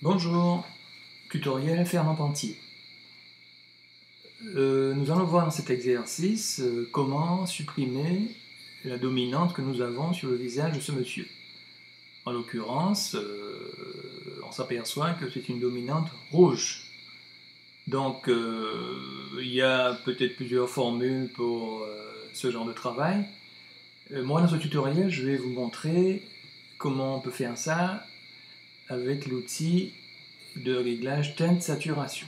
Bonjour, tutoriel Fernand Pentier. Nous allons voir dans cet exercice comment supprimer la dominante que nous avons sur le visage de ce monsieur. En l'occurrence, on s'aperçoit que c'est une dominante rouge. Donc, il y a peut-être plusieurs formules pour ce genre de travail. Moi, dans ce tutoriel, je vais vous montrer comment on peut faire ça avec l'outil de réglage teinte saturation.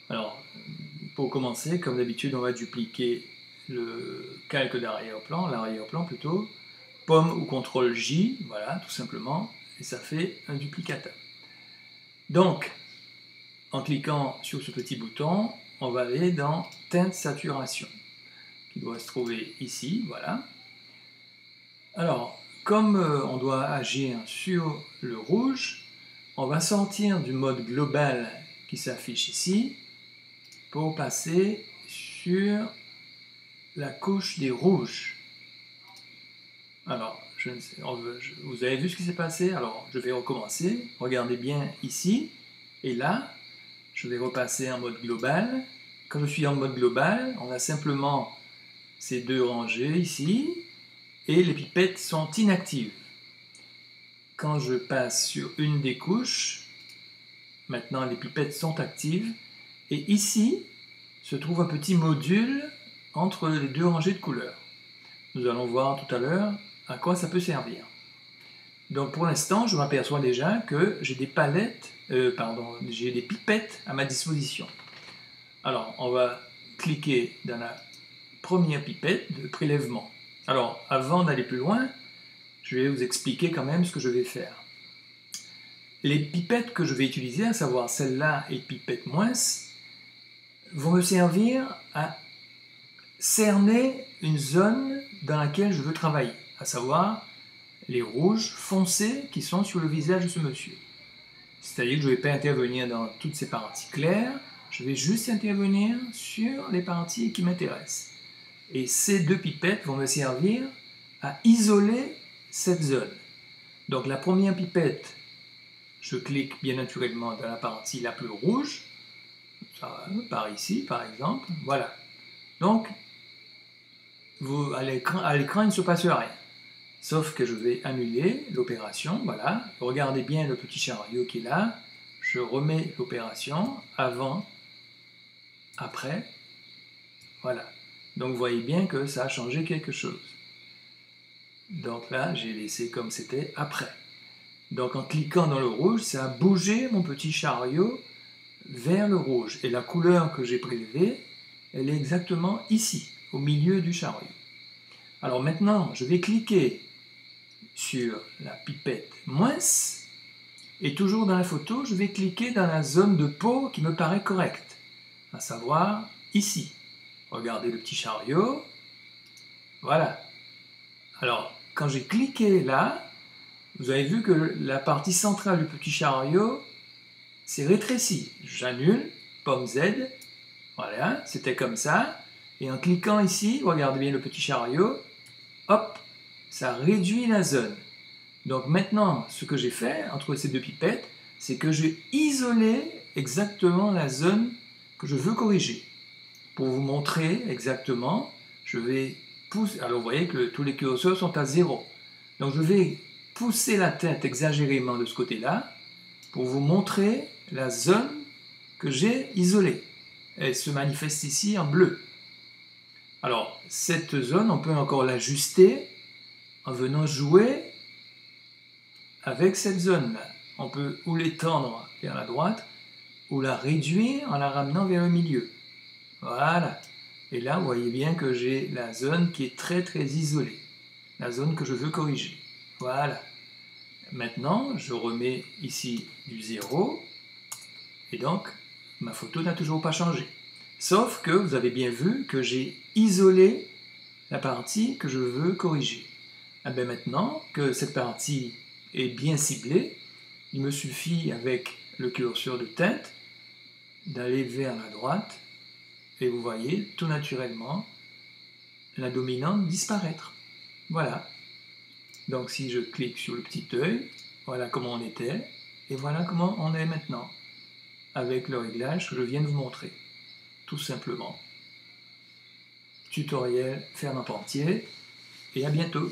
Alors, pour commencer, comme d'habitude, on va dupliquer le calque d'arrière-plan, l'arrière-plan plutôt, pomme ou CTRL J, voilà, tout simplement, et ça fait un duplicateur. Donc, en cliquant sur ce petit bouton, on va aller dans teinte saturation, qui doit se trouver ici, voilà. Alors, comme on doit agir sur le rouge, on va sortir du mode global qui s'affiche ici pour passer sur la couche des rouges. Alors, vous avez vu ce qui s'est passé? Alors, je vais recommencer. Regardez bien ici et là. Je vais repasser en mode global. Quand je suis en mode global, on a simplement ces deux rangées ici et les pipettes sont inactives. Quand je passe sur une des couches, maintenant les pipettes sont actives et ici se trouve un petit module entre les deux rangées de couleurs. Nous allons voir tout à l'heure à quoi ça peut servir. Donc pour l'instant, je m'aperçois déjà que j'ai des j'ai des pipettes à ma disposition. Alors, on va cliquer dans la première pipette de prélèvement. Alors, avant d'aller plus loin, je vais vous expliquer quand même ce que je vais faire. Les pipettes que je vais utiliser, à savoir celle-là et pipette moins, vont me servir à cerner une zone dans laquelle je veux travailler, à savoir les rouges foncés qui sont sur le visage de ce monsieur. C'est-à-dire que je ne vais pas intervenir dans toutes ces parties claires, je vais juste intervenir sur les parties qui m'intéressent. Et ces deux pipettes vont me servir à isoler cette zone. Donc la première pipette, je clique bien naturellement dans la partie la plus rouge, par ici par exemple, voilà. Donc à l'écran il ne se passe rien. Sauf que je vais annuler l'opération, voilà. Regardez bien le petit chariot qui est là. Je remets l'opération avant, après, voilà. Donc vous voyez bien que ça a changé quelque chose. Donc là, j'ai laissé comme c'était après. Donc en cliquant dans le rouge, ça a bougé mon petit chariot vers le rouge. Et la couleur que j'ai prélevée, elle est exactement ici, au milieu du chariot. Alors maintenant, je vais cliquer sur la pipette moins, et toujours dans la photo, je vais cliquer dans la zone de peau qui me paraît correcte, à savoir ici. Regardez le petit chariot, voilà. Alors, quand j'ai cliqué là, vous avez vu que la partie centrale du petit chariot s'est rétrécie. J'annule, pomme Z, voilà, c'était comme ça. Et en cliquant ici, regardez bien le petit chariot, hop, ça réduit la zone. Donc maintenant, ce que j'ai fait entre ces deux pipettes, c'est que j'ai isolé exactement la zone que je veux corriger. Pour vous montrer exactement, je vais pousser. Alors vous voyez que tous les curseurs sont à 0. Donc je vais pousser la tête exagérément de ce côté-là pour vous montrer la zone que j'ai isolée. Elle se manifeste ici en bleu. Alors cette zone, on peut encore l'ajuster en venant jouer avec cette zone-là. On peut ou l'étendre vers la droite ou la réduire en la ramenant vers le milieu. Voilà. Et là, vous voyez bien que j'ai la zone qui est très très isolée. La zone que je veux corriger. Voilà. Maintenant, je remets ici du 0. Et donc, ma photo n'a toujours pas changé. Sauf que vous avez bien vu que j'ai isolé la partie que je veux corriger. Et bien maintenant que cette partie est bien ciblée, il me suffit avec le curseur de teinte d'aller vers la droite et vous voyez tout naturellement la dominante disparaître. Voilà. Donc si je clique sur le petit œil, voilà comment on était. Et voilà comment on est maintenant, avec le réglage que je viens de vous montrer, tout simplement. Tutoriel Fernand Pentier, et à bientôt.